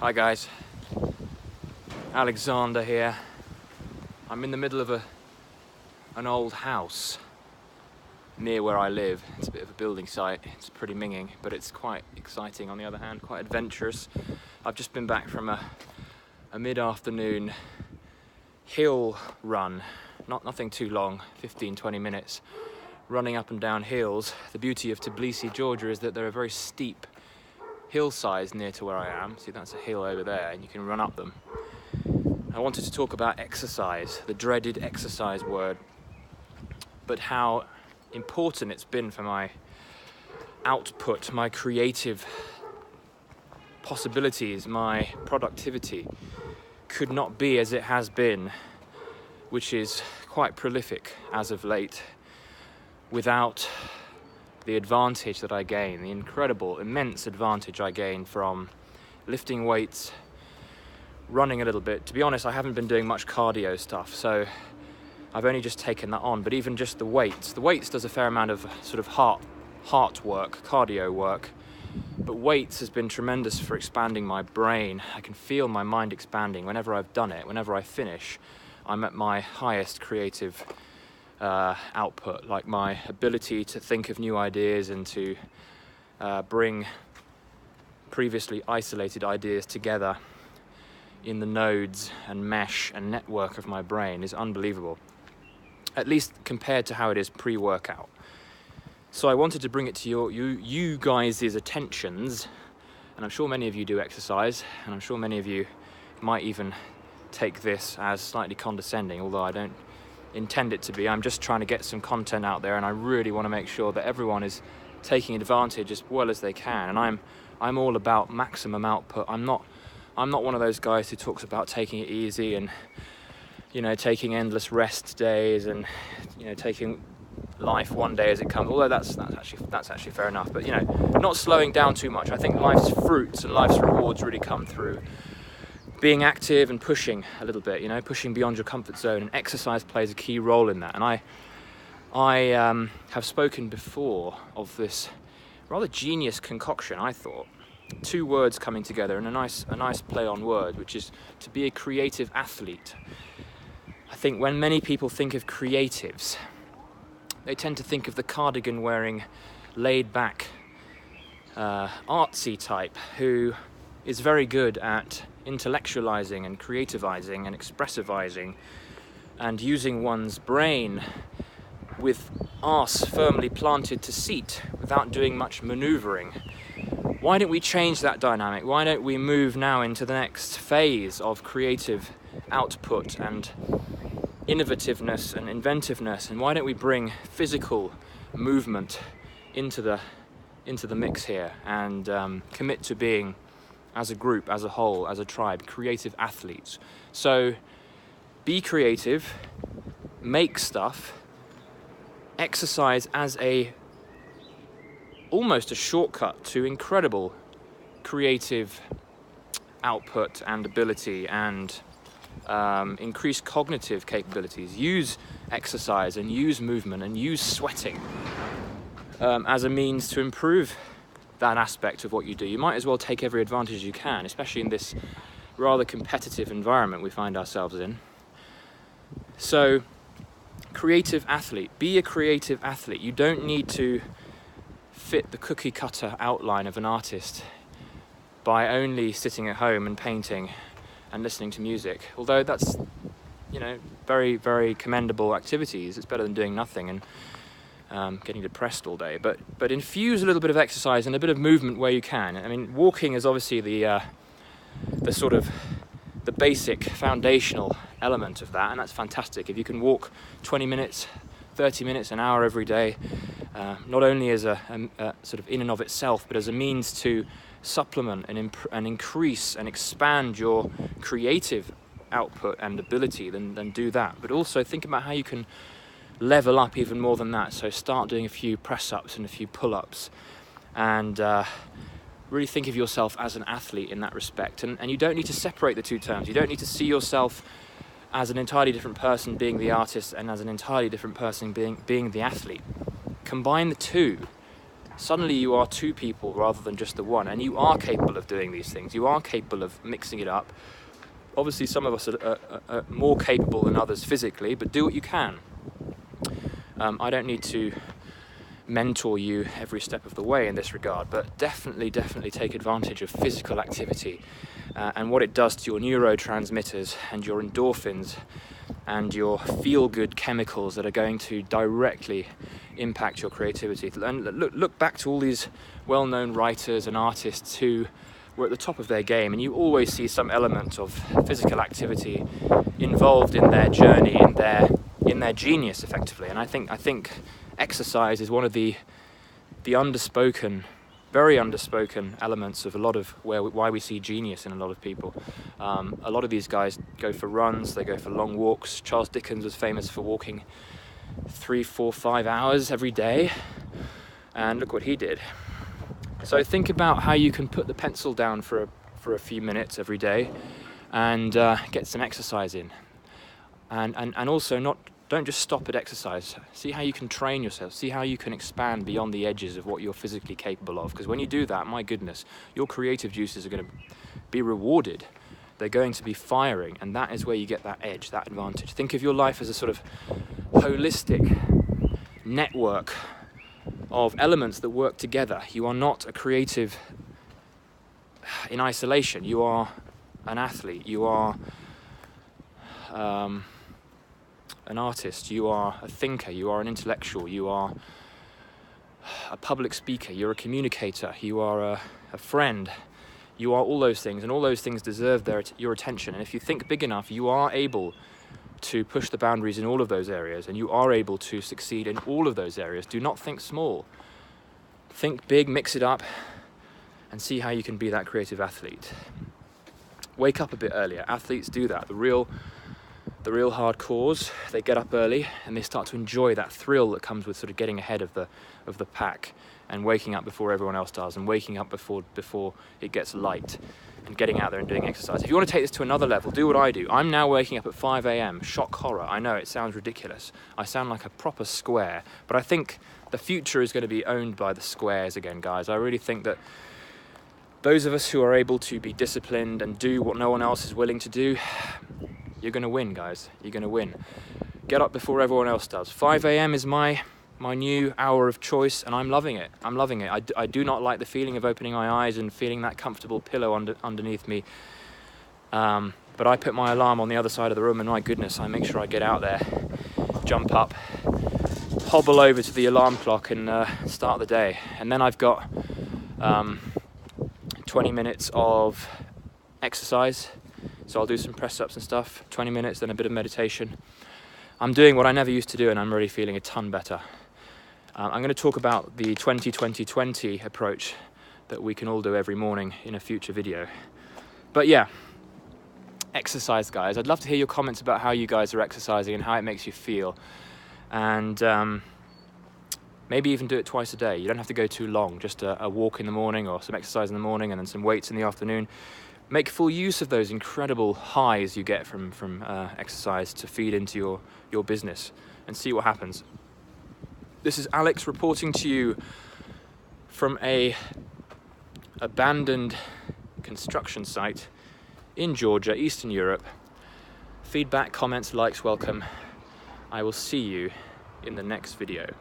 Hi guys, Alexander here. I'm in the middle of an old house near where I live. It's a bit of a building site, it's pretty minging, but it's quite exciting on the other hand, quite adventurous. I've just been back from a mid-afternoon hill run, nothing too long, 15-20 minutes, running up and down hills. The beauty of Tbilisi, Georgia is that there are very steep hillsides near to where I am. See, that's a hill over there and you can run up them. I wanted to talk about exercise, the dreaded exercise word, but how important it's been for my output, my creative possibilities, my productivity could not be as it has been, which is quite prolific as of late, without the advantage that I gain, the incredible, immense advantage I gain from lifting weights, running a little bit. To be honest, I haven't been doing much cardio stuff, so I've only just taken that on, but even just the weights does a fair amount of sort of heart work, cardio work, but weights has been tremendous for expanding my brain. I can feel my mind expanding whenever I've done it. Whenever I finish, I'm at my highest creative output, like my ability to think of new ideas and to bring previously isolated ideas together in the nodes and mesh and network of my brain is unbelievable, at least compared to how it is pre-workout. So I wanted to bring it to you guys' attentions, and I'm sure many of you do exercise, and I'm sure many of you might even take this as slightly condescending, although I don't intend it to be. I'm just trying to get some content out there, and I really want to make sure that everyone is taking advantage as well as they can. And I'm all about maximum output. I'm not one of those guys who talks about taking it easy and, you know, taking endless rest days and, you know, taking life one day as it comes. Although that's actually fair enough. But, you know, not slowing down too much. I think life's fruits and life's rewards really come through being active and pushing a little bit, you know, pushing beyond your comfort zone, and exercise plays a key role in that. And I have spoken before of this rather genius concoction, I thought. Two words coming together and a nice play on word, which is to be a creative athlete. I think when many people think of creatives, they tend to think of the cardigan wearing, laid back, artsy type who is very good at intellectualizing and creativizing and expressivizing and using one's brain with arse firmly planted to seat without doing much maneuvering. Why don't we change that dynamic? Why don't we move now into the next phase of creative output and innovativeness and inventiveness, and why don't we bring physical movement into the mix here and commit to being, as a group, as a whole, as a tribe, creative athletes. So be creative, make stuff, exercise as almost a shortcut to incredible creative output and ability and increased cognitive capabilities. Use exercise and use movement and use sweating as a means to improve that aspect of what you do. You might as well take every advantage you can, especially in this rather competitive environment we find ourselves in. So, creative athlete, be a creative athlete. You don't need to fit the cookie cutter outline of an artist by only sitting at home and painting and listening to music, although that's, you know, very, very commendable activities. It's better than doing nothing and getting depressed all day, but infuse a little bit of exercise and a bit of movement where you can. I mean, walking is obviously the sort of the basic foundational element of that, and that's fantastic. If you can walk 20 minutes, 30 minutes, an hour every day, not only as a sort of in and of itself, but as a means to supplement and increase and expand your creative output and ability, then do that. But also think about how you can level up even more than that. So start doing a few press-ups and a few pull-ups, and really think of yourself as an athlete in that respect. And you don't need to separate the two terms. You don't need to see yourself as an entirely different person being the artist and as an entirely different person being the athlete. Combine the two Suddenly you are two people rather than just the one, and you are capable of doing these things. You are capable of mixing it up. Obviously some of us are more capable than others physically, but do what you can. I don't need to mentor you every step of the way in this regard, but definitely take advantage of physical activity and what it does to your neurotransmitters and your endorphins and your feel-good chemicals that are going to directly impact your creativity. And look back to all these well-known writers and artists who were at the top of their game, and you always see some element of physical activity involved in their journey, in their genius, effectively. And I think exercise is one of the underspoken, very underspoken elements of a lot of why we see genius in a lot of people. A lot of these guys go for runs, they go for long walks. Charles Dickens was famous for walking 3, 4, 5 hours every day, and look what he did. So think about how you can put the pencil down for a few minutes every day and get some exercise in, and also don't just stop at exercise. See how you can train yourself. See how you can expand beyond the edges of what you're physically capable of. Because when you do that, my goodness, your creative juices are going to be rewarded. They're going to be firing, and that is where you get that edge, that advantage. Think of your life as a sort of holistic network of elements that work together. You are not a creative in isolation. You are an athlete. You are an artist, you are a thinker, you are an intellectual, you are a public speaker, you're a communicator, you are a friend, you are all those things, and all those things deserve your attention. And if you think big enough, you are able to push the boundaries in all of those areas, and you are able to succeed in all of those areas. Do not think small. Think big, mix it up, and see how you can be that creative athlete. Wake up a bit earlier. Athletes do that. The real hardcores, they get up early and they start to enjoy that thrill that comes with sort of getting ahead of the pack and waking up before everyone else does, and waking up before it gets light, and getting out there and doing exercise. If you want to take this to another level, do what I do. I'm now waking up at 5 a.m. Shock horror. I know it sounds ridiculous. I sound like a proper square, but I think the future is going to be owned by the squares again, guys. I really think that those of us who are able to be disciplined and do what no one else is willing to do, you're going to win, guys. You're going to win. Get up before everyone else does. 5 a.m. is my new hour of choice, and I'm loving it. I'm loving it. I do not like the feeling of opening my eyes and feeling that comfortable pillow underneath me. But I put my alarm on the other side of the room, and my goodness, I make sure I get out there, jump up, hobble over to the alarm clock, and start the day. And then I've got 20 minutes of exercise. So I'll do some press-ups and stuff, 20 minutes, then a bit of meditation. I'm doing what I never used to do, and I'm really feeling a ton better. I'm going to talk about the 20-20-20 approach that we can all do every morning in a future video. But yeah, exercise, guys. I'd love to hear your comments about how you guys are exercising and how it makes you feel. And maybe even do it twice a day. You don't have to go too long, just a walk in the morning or some exercise in the morning and then some weights in the afternoon. Make full use of those incredible highs you get from exercise to feed into your business, and see what happens. This is Alex reporting to you from a abandoned construction site in Georgia, Eastern Europe. Feedback, comments, likes welcome. I will see you in the next video.